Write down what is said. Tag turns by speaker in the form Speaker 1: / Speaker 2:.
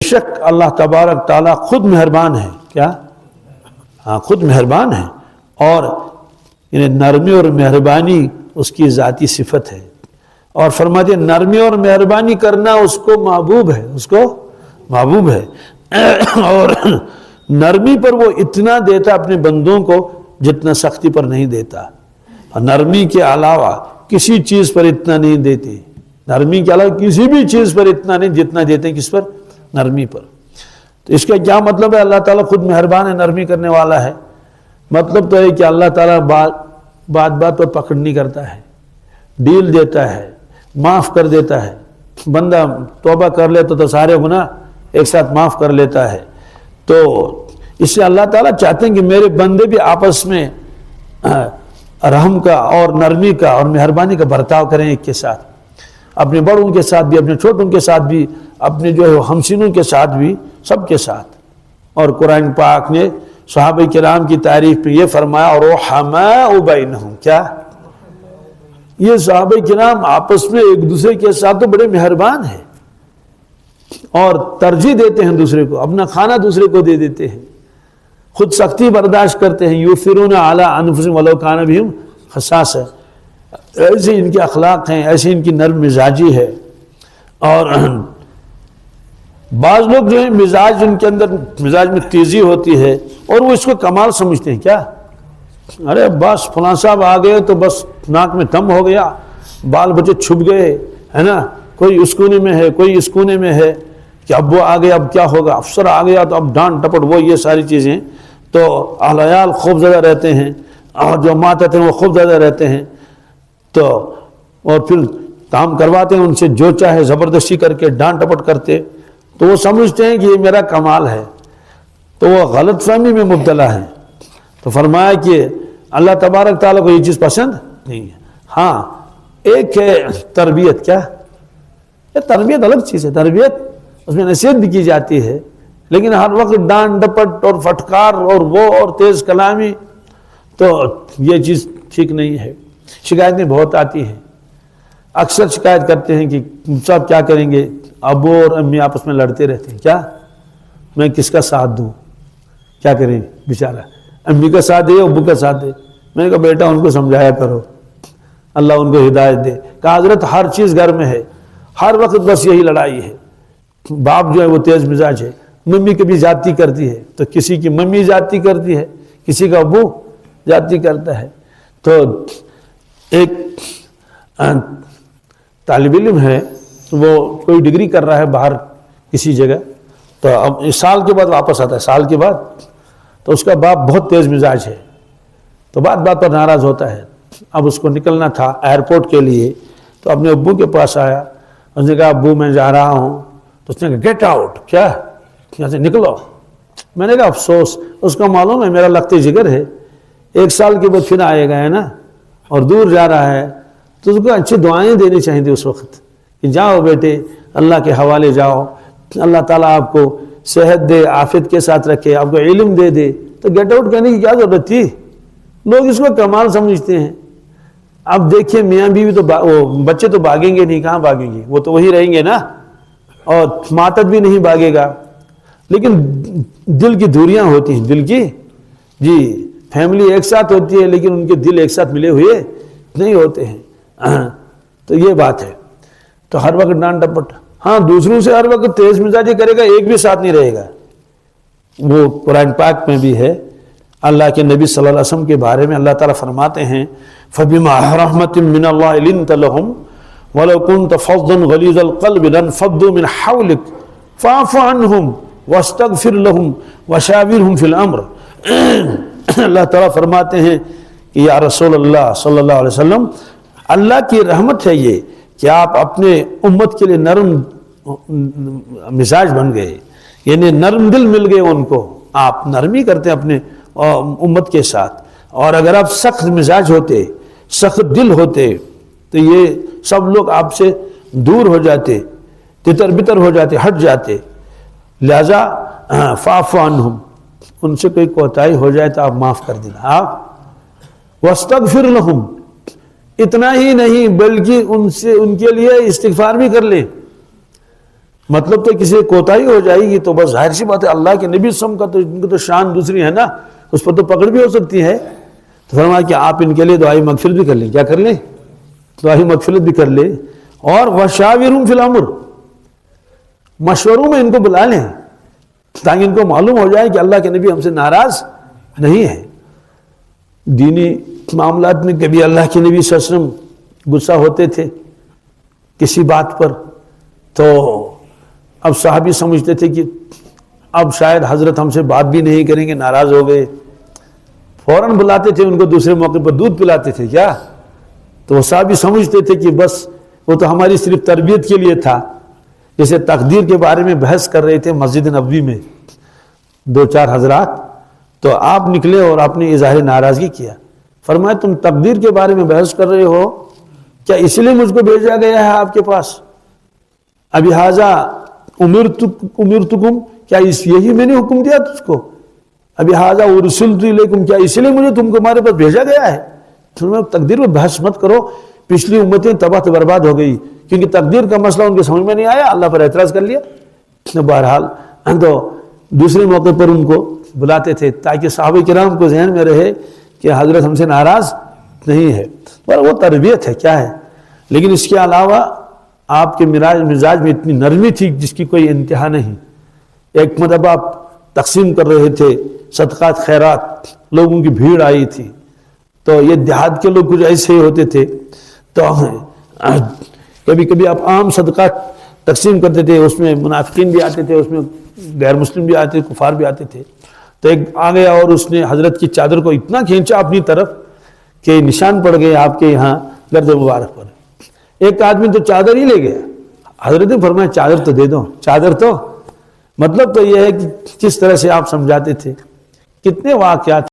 Speaker 1: شک اللہ تبارک تعالیٰ خود مہربان ہے. کیا؟ ہاں خود مہربان ہے، اور یعنی نرمی اور مہربانی اس کی ذاتی صفت ہے. اور فرماتے ہیں نرمی اور مہربانی کرنا اس کو محبوب ہے، اس کو محبوب ہے. اور نرمی پر وہ اتنا دیتا اپنے بندوں کو جتنا سختی پر نہیں دیتا. اور نرمی کے علاوہ کسی چیز پر اتنا نہیں دیتے، نرمی کے علاوہ کسی بھی چیز پر اتنا نہیں جتنا دیتے ہیں کس پر؟ نرمی پر. تو اس کا کیا مطلب ہے؟ اللہ تعالیٰ خود مہربان ہے، نرمی کرنے والا ہے. مطلب تو ہے کہ اللہ تعالیٰ بات بات پر پکڑ نہیں کرتا ہے، ڈیل دیتا ہے، معاف کر دیتا ہے. بندہ توبہ کر لے تو سارے گناہ ایک ساتھ معاف کر لیتا ہے. تو اس سے اللہ تعالیٰ چاہتے ہیں کہ میرے بندے بھی آپس میں رحم کا اور نرمی کا اور مہربانی کا برتاؤ کریں ایک کے ساتھ، اپنے بڑوں کے ساتھ بھی، اپنے چھوٹوں کے ساتھ بھی، اپنے جو ہے ہمسینوں کے ساتھ بھی، سب کے ساتھ. اور قرآن پاک نے صحابہ کرام کی تعریف میں یہ فرمایا اور رحماء بینہم. کیا؟ یہ صحابہ کرام آپس میں ایک دوسرے کے ساتھ تو بڑے مہربان ہیں اور ترجیح دیتے ہیں دوسرے کو، اپنا کھانا دوسرے کو دے دیتے ہیں، خود سختی برداشت کرتے ہیں. یؤثرون علی انفسہم ولو کان بہم خصاصہ. ایسے ان کے اخلاق ہیں، ایسے ان کی نرم مزاجی ہے. اور بعض لوگ جو ہیں مزاج ان کے اندر مزاج میں تیزی ہوتی ہے اور وہ اس کو کمال سمجھتے ہیں. کیا؟ ارے بس فلاں صاحب آ گئے تو بس ناک میں دم ہو گیا، بال بچے چھپ گئے، ہے نا، کوئی اس کونے میں ہے، کوئی اس کونے میں ہے، کہ اب وہ آ گیا اب کیا ہوگا، افسر آ گیا تو اب ڈانٹ ٹپٹ، وہ یہ ساری چیزیں. تو اہل عیال خوف زدہ رہتے ہیں اور جو ماتحت ہیں وہ خوف زدہ رہتے ہیں. تو اور پھر کام کرواتے ہیں ان سے جو چاہے زبردستی کر کے ڈانٹ ٹپٹ کرتے، تو وہ سمجھتے ہیں کہ یہ میرا کمال ہے، تو وہ غلط فہمی میں مبتلا ہے. تو فرمایا کہ اللہ تبارک تعالیٰ کو یہ چیز پسند نہیں ہے. ہاں ایک ہے تربیت. کیا؟ یہ تربیت الگ چیز ہے، تربیت اس میں نصیحت بھی کی جاتی ہے، لیکن ہر وقت ڈانٹ ڈپٹ اور پھٹکار اور وہ اور تیز کلامی، تو یہ چیز ٹھیک نہیں ہے. شکایتیں بہت آتی ہیں، اکثر شکایت کرتے ہیں کہ صاحب کیا کریں گے، ابو اور امی آپس میں لڑتے رہتے ہیں. کیا؟ میں کس کا ساتھ دوں، کیا کریں بیچارہ، امی کا ساتھ دے ابو کا ساتھ دے. میں نے کہا بیٹا ان کو سمجھایا کرو، اللہ ان کو ہدایت دے. کہا حضرت ہر چیز گھر میں ہے، ہر وقت بس یہی لڑائی ہے. باپ جو ہے وہ تیز مزاج ہے، ممی کبھی زیادتی کرتی ہے، تو کسی کی ممی زیادتی کرتی ہے، کسی کا ابو زیادتی کرتا ہے. تو ایک طالب علم ہے، وہ کوئی ڈگری کر رہا ہے باہر کسی جگہ، تو اب سال کے بعد واپس آتا ہے، سال کے بعد، تو اس کا باپ بہت تیز مزاج ہے، تو بات بات پر ناراض ہوتا ہے. اب اس کو نکلنا تھا ایئرپورٹ کے لیے، تو اپنے ابو کے پاس آیا، اس نے کہا ابو میں جا رہا ہوں. تو اس نے کہا گیٹ آؤٹ. کیا؟ یہاں سے نکلو. میں نے کہا افسوس، اس کو معلوم ہے میرا لخت جگر ہے، ایک سال کے بعد پھر آئے گا، ہے نا، اور دور جا رہا ہے، تو اس کو اچھی دعائیں دینی چاہیے تھی اس وقت کہ جاؤ بیٹے اللہ کے حوالے جاؤ، اللہ تعالیٰ آپ کو صحت دے، عافیت کے ساتھ رکھے، آپ کو علم دے دے. تو گیٹ آؤٹ کہنے کی کیا ضرورت تھی؟ لوگ اس کو کمال سمجھتے ہیں. اب دیکھیے میاں بیوی تو بچے تو بھاگیں گے نہیں، کہاں بھاگیں گے، وہ تو وہی رہیں گے نا، اور ماتت بھی نہیں بھاگے گا. لیکن دل کی دوریاں ہوتی ہیں، دل کی، جی فیملی ایک ساتھ ہوتی ہے لیکن ان کے دل ایک ساتھ ملے ہوئے نہیں ہوتے ہیں. تو یہ بات ہے. تو ہر وقت ڈانٹ ڈپٹ، ہاں دوسروں سے ہر وقت تیز مزاجی کرے گا، ایک بھی ساتھ نہیں رہے گا. وہ قرآن پاک میں بھی ہے، اللہ کے نبی صلی اللہ علیہ وسلم کے بارے میں اللہ تعالیٰ فرماتے ہیں فَبِمَا رَحْمَةٍ مِّنَ اللَّهِ لِنْتَ لَهُمْ وَلَوْ كُنْتَ فَظًّا غَلِيظَ الْقَلْبِ لَانفَضُّوا مِنْ حَوْلِكَ فَاعْفُ عَنْهُمْ وَاسْتَغْفِرْ لَهُمْ وَشَاوِرْهُمْ فِي الْأَمْرِ. اللہ تعالیٰ فرماتے ہیں کہ یا رسول اللہ صلی اللہ علیہ وسلم، اللہ کی رحمت ہے یہ کہ آپ اپنے امت کے لیے نرم مزاج بن گئے، یعنی نرم دل مل گئے ان کو، آپ نرمی کرتے اپنے امت کے ساتھ. اور اگر آپ سخت مزاج ہوتے، سخت دل ہوتے، تو یہ سب لوگ آپ سے دور ہو جاتے، تتر بتر ہو جاتے، ہٹ جاتے. لہذا فاعف عنہم، ان سے کوئی کوتاہی ہو جائے تو آپ معاف کر دینا. آپ واستغفر لہم، اتنا ہی نہیں بلکہ ان کے لیے استغفار بھی کر لیں. مطلب تو کسی کوتاہی ہو جائے گی تو بس ظاہر سی بات ہے اللہ کے نبی صلی اللہ علیہ وسلم کا تو ان کی تو شان دوسری ہے نا، اس پر تو پکڑ بھی ہو سکتی ہے. تو فرمایا کہ آپ ان کے لیے دعائی مغفرت بھی کر لیں. کیا کر لیں؟ دعائی مغفرت بھی کر لیں. اور وَشَاوِرْهُمْ فِي الْأَمْرِ، مشوروں میں ان کو بلا لیں تاکہ ان کو معلوم ہو جائے کہ اللہ کے نبی ہم سے ناراض نہیں ہے. دینی معاملات میں کبھی اللہ کے نبی صلی اللہ علیہ وسلم غصہ ہوتے تھے کسی بات پر، تو اب صحابی سمجھتے تھے کہ اب شاید حضرت ہم سے بات بھی نہیں کریں گے، ناراض ہو گئے. فوراً بلاتے تھے ان کو، دوسرے موقع پر دودھ پلاتے تھے. کیا تو وہ صحابی سمجھتے تھے کہ بس وہ تو ہماری صرف تربیت کے لیے تھا. جیسے تقدیر کے بارے میں بحث کر رہے تھے مسجد نبوی میں 2-4 حضرات، تو آپ نکلے اور آپ نے اظہار ناراضگی کیا. فرمایا تم تقدیر کے بارے میں بحث کر رہے ہو، کیا اس لیے مجھ کو بھیجا گیا ہے آپ کے پاس؟ ابھی حاضہ امرتکم، کیا یہی میں نے حکم دیا تجھ کو؟ ابھی حاضہ ارسلت الیکم، کیا اس لیے مجھے تمہارے پاس بھیجا گیا ہے؟ تقدیر میں بحث مت کرو. پچھلی امتیں تباہ تو برباد ہو گئی کیونکہ تقدیر کا مسئلہ ان کے سمجھ میں نہیں آیا، اللہ پر اعتراض کر لیا. بہرحال تو دوسرے موقع پر ان کو بلاتے تھے تاکہ صحابہ کرام کو ذہن میں رہے کہ حضرت ہم سے ناراض نہیں ہے. پر وہ تربیت ہے، کیا ہے. لیکن اس کے علاوہ آپ کے مزاج میں اتنی نرمی تھی جس کی کوئی انتہا نہیں. ایک مرتبہ آپ تقسیم کر رہے تھے صدقات خیرات، لوگوں کی بھیڑ آئی تھی، تو یہ دیہات کے لوگ کچھ ایسے ہی ہوتے تھے، تو کبھی کبھی آپ عام صدقات تقسیم کرتے تھے، اس میں منافقین بھی آتے تھے، اس میں غیر مسلم بھی آتے تھے، کفار بھی آتے تھے. تو ایک آ گیا اور اس نے حضرت کی چادر کو اتنا کھینچا اپنی طرف کہ نشان پڑ گئے آپ کے یہاں گرد مبارک پر. ایک آدمی تو چادر ہی لے گیا. حضرت نے فرمایا چادر تو دے دو، چادر تو. مطلب تو یہ ہے کہ کس طرح سے آپ سمجھاتے تھے. کتنے واقعات